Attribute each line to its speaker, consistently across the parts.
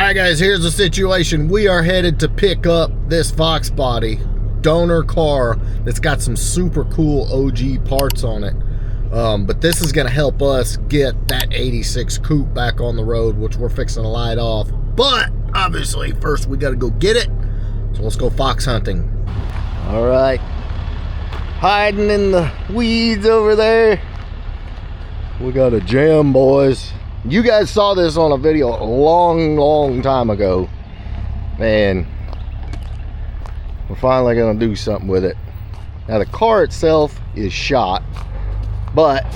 Speaker 1: Alright guys, here's the situation. We are headed to pick up this Fox body donor car that's got some super cool OG parts on it. But this is going to help us get that 86 coupe back on the road, which we're fixing to light off. But obviously first we got to go get it. So let's go fox hunting. Alright, hiding in the weeds over there, we got a jam, boys. You guys saw this on a video a long time ago, and we're finally gonna do something with it. Now the car itself is shot, but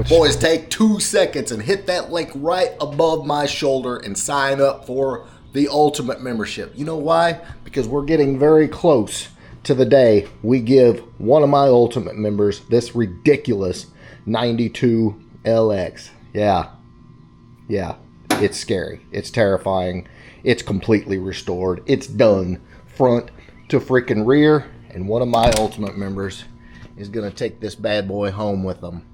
Speaker 1: boys, take 2 seconds and hit that link right above my shoulder and sign up for the ultimate membership. You know why? Because we're getting very close to the day we give one of my ultimate members this ridiculous 92 LX. Yeah, it's scary. It's terrifying. It's completely restored. It's done front to freaking rear. And one of my ultimate members is going to take this bad boy home with them.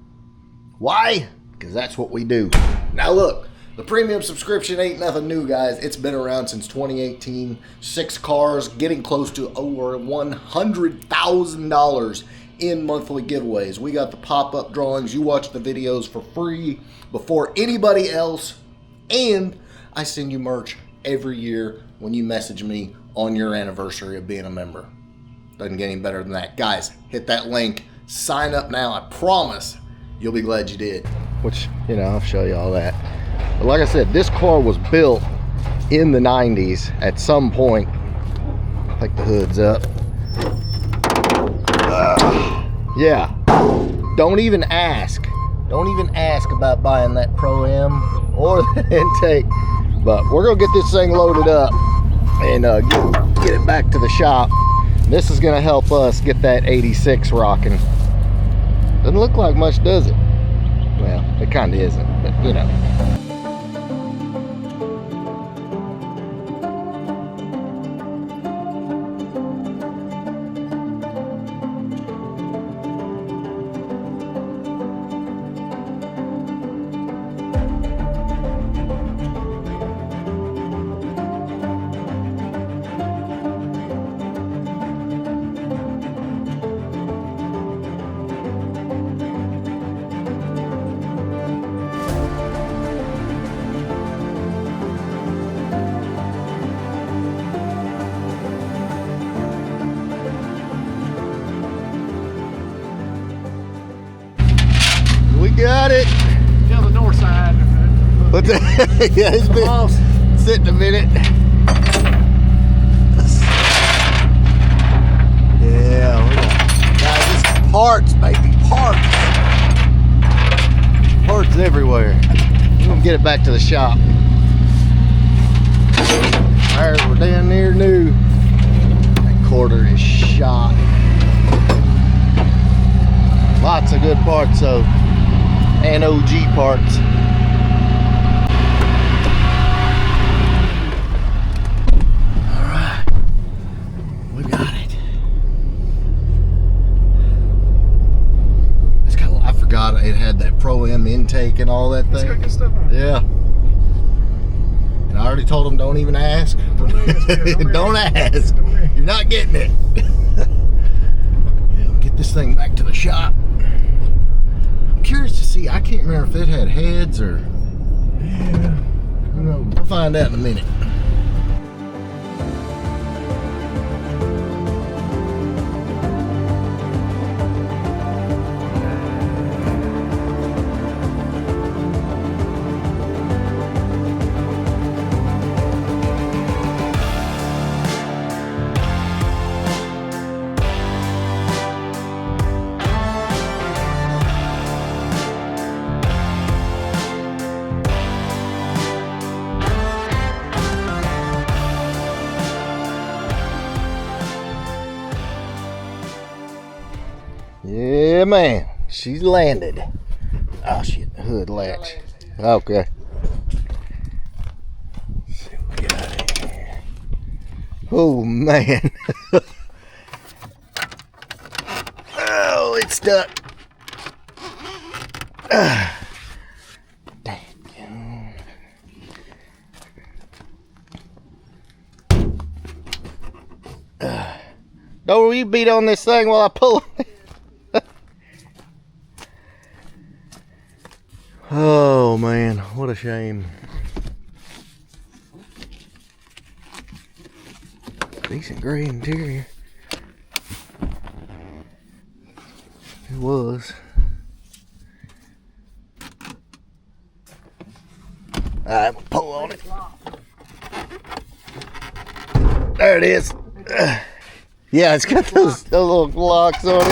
Speaker 1: Why? Because that's what we do. Now look, the premium subscription ain't nothing new, guys. It's been around since 2018. 6 cars, getting close to over $100,000 in monthly giveaways. We got the pop-up drawings. You watch the videos for free before anybody else, and I send you merch every year when you message me on your anniversary of being a member. Doesn't get any better than that. Guys, hit that link, sign up now. I promise you'll be glad you did. Which, you know, I'll show you all that. But like I said, this car was built in the 90s at some point. Like the hood's up. Yeah, don't even ask. Don't even ask about buying that Pro-Am or the intake. But we're gonna get this thing loaded up and get it back to the shop. This is gonna help us get that 86 rocking. Doesn't look like much, does it? Well, it kind of isn't, but you know. Got it.
Speaker 2: On the north side.
Speaker 1: What's that? Yeah, it's been sitting a minute. Yeah, guys, it's parts, baby, parts. Parts everywhere. We're gonna get it back to the shop. Alright, we're down near new. That quarter is shot. Lots of good parts though. And OG parts. Alright, we got it. It's kind of, I forgot it had that Pro-Am intake and all that thing.
Speaker 2: It's got good stuff on it.
Speaker 1: Yeah. And I already told them don't even ask. Don't ask. You're not getting it. Yeah, we'll get this thing back to the shop. Curious to see, I can't remember if it had heads or, yeah, who knows. We'll find out in a minute. Yeah, man, she's landed. Oh shit, the hood latch. Okay. Let's see what we got here. Oh man. Oh, it's stuck. Dang. Don't you beat on this thing while I pull it. Oh man, what a shame. Decent gray interior. It was. Alright, we'll pull on it. There it is. Yeah, it's got those little locks on it.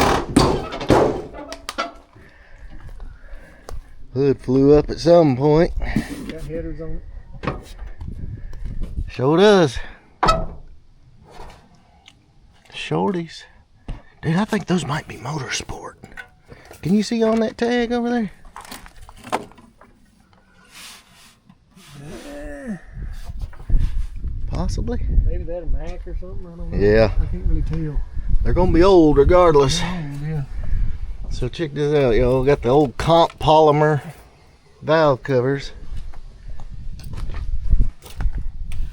Speaker 1: Hood flew up at some point.
Speaker 2: Got headers on it.
Speaker 1: Sure does. Shorties. Dude, I think those might be motorsport. Can you see on that tag over there? Possibly.
Speaker 2: Maybe that a Mac or something. I don't know.
Speaker 1: Yeah.
Speaker 2: I can't really tell.
Speaker 1: They're gonna be old regardless.
Speaker 2: Oh, yeah.
Speaker 1: So check this out, y'all. Got the old comp polymer valve covers.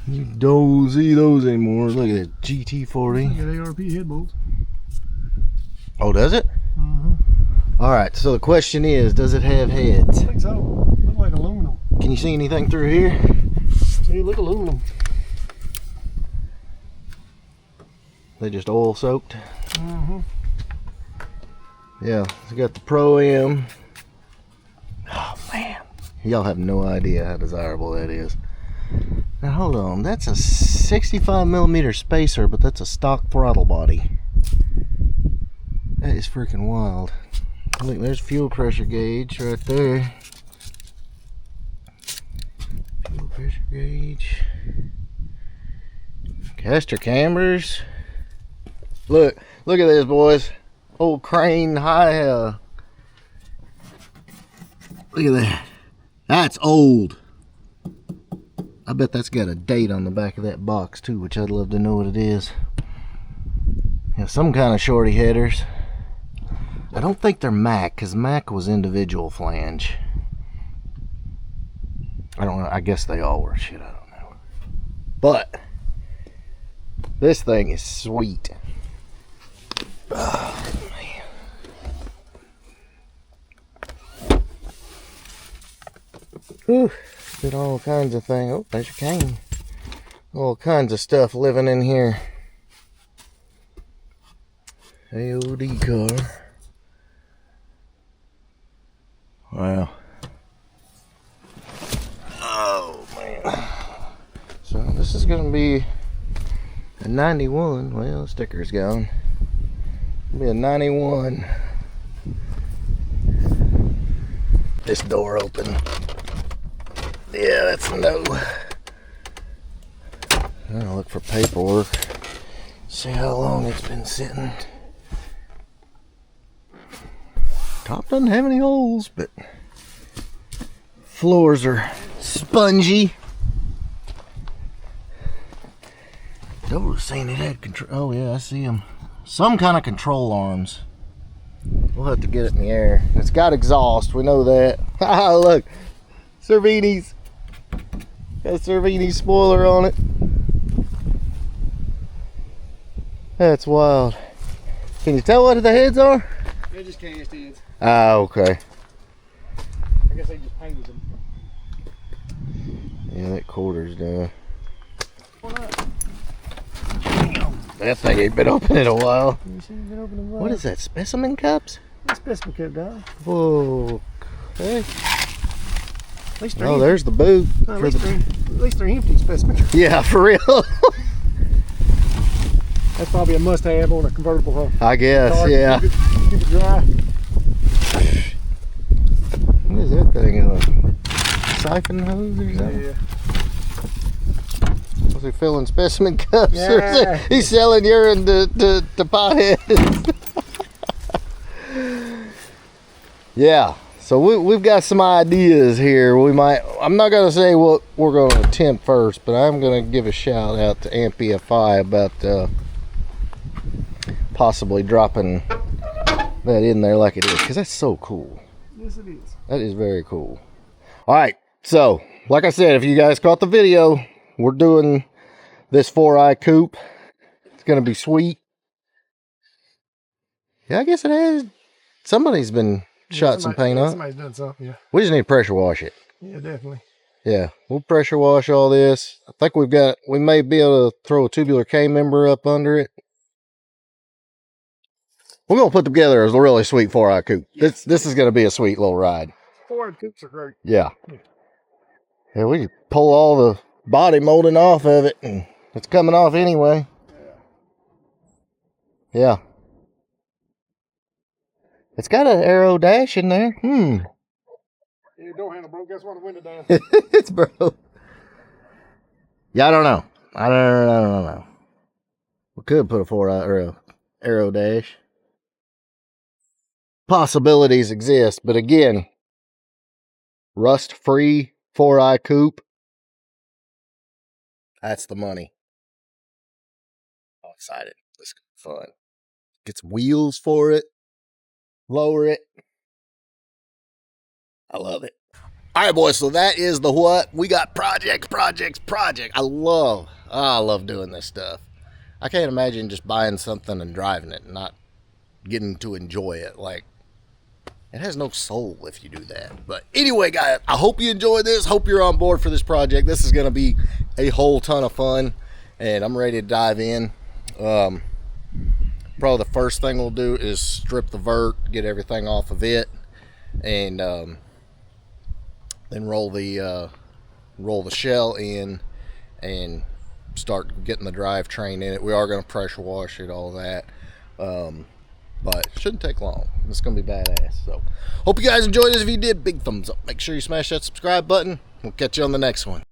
Speaker 1: You don't see those anymore. Look at that GT40.
Speaker 2: Got ARP head bolts.
Speaker 1: Oh, does it? All right. So the question is, does it have heads?
Speaker 2: I think so. Look like aluminum.
Speaker 1: Can you see anything through here?
Speaker 2: See, look aluminum.
Speaker 1: They just oil soaked. Yeah, it's got the Pro M. Oh man, y'all have no idea how desirable that is. Now hold on, that's a 65mm spacer, but that's a stock throttle body. That is freaking wild. Look, there's fuel pressure gauge right there. Fuel pressure gauge. Caster cambers. Look at this, boys. Old crane high. Look at that. That's old. I bet that's got a date on the back of that box too, which I'd love to know what it is. Yeah, some kind of shorty headers. I don't think they're Mac, because Mac was individual flange. I don't know. I guess they all were. Shit, I don't know. But this thing is sweet. Oh, man. Whew. Did all kinds of things. Oh, there's your cane. All kinds of stuff living in here. AOD car. Wow. Oh, man. So this is going to be a 91. Well, the sticker's gone. It'll be a 91. This door open. Yeah, that's a no. I'm gonna look for paperwork. See how long it's been sitting. Top doesn't have any holes, but floors are spongy. Door was saying it had control. Oh yeah, I see them. Some kind of control arms. We'll have to get it in the air. It's got exhaust, we know that. Haha, look. Cervini's. Got a Cervini spoiler on it. That's wild. Can you tell what the heads are?
Speaker 2: They're just cast heads.
Speaker 1: Ah, okay.
Speaker 2: I guess they just painted them.
Speaker 1: Yeah, that quarter's done.
Speaker 2: What up?
Speaker 1: That thing ain't been open in a while.
Speaker 2: You see it been open in a while?
Speaker 1: What is that, specimen cups?
Speaker 2: That's specimen cup, dog.
Speaker 1: Whoa. Okay.
Speaker 2: At least they're
Speaker 1: Oh,
Speaker 2: empty.
Speaker 1: there's the boot.
Speaker 2: No, at least they're empty specimen.
Speaker 1: Yeah, for real.
Speaker 2: That's probably a must-have on a convertible, huh?
Speaker 1: I guess,
Speaker 2: Car,
Speaker 1: yeah.
Speaker 2: Keep it dry.
Speaker 1: What is that thing? A siphon hose or something?
Speaker 2: Yeah.
Speaker 1: Was he filling specimen cups?
Speaker 2: Yeah.
Speaker 1: Or is it, he's selling urine to potheads. Yeah. So we've got some ideas here. We might. I'm not gonna say what we're gonna attempt first, but I'm gonna give a shout out to AmpEFI about possibly dropping that in there like it is, because that's so cool.
Speaker 2: Yes, it is.
Speaker 1: That is very cool. All right. So, like I said, if you guys caught the video, we're doing this 4i coupe. gonna be sweet. Yeah, I guess it has. Somebody's been shot some paint up.
Speaker 2: Somebody's done something, yeah.
Speaker 1: We just need to pressure wash it.
Speaker 2: Yeah, definitely.
Speaker 1: Yeah, we'll pressure wash all this. I think we may be able to throw a tubular K member up under it. We're gonna put together a really sweet 4i coupe. Yes. This is gonna be a sweet little ride.
Speaker 2: 4i coupes are great.
Speaker 1: Yeah. Yeah, we pull all the body molding off of it, and it's coming off anyway. Yeah. It's got an aero dash in there.
Speaker 2: Yeah, door handle broke. Guess what? The window down.
Speaker 1: It's broke. Yeah, I don't know. I don't know. We could put a 4i or a aero dash. Possibilities exist, but again, rust-free 4i coupe. That's the money. I'm excited. This is fun. Get some wheels for it. Lower it. I love it. All right, boys. So that is the what. We got projects. I love doing this stuff. I can't imagine just buying something and driving it and not getting to enjoy it. Like, it has no soul if you do that. But anyway, guys, I hope you enjoyed this. Hope you're on board for this project. This is going to be a whole ton of fun, and I'm ready to dive in. Probably the first thing we'll do is strip the vert, get everything off of it, and then roll the shell in and start getting the drivetrain in it. We are going to pressure wash it, all that. But it shouldn't take long. It's going to be badass. So, hope you guys enjoyed this. If you did, big thumbs up. Make sure you smash that subscribe button. We'll catch you on the next one.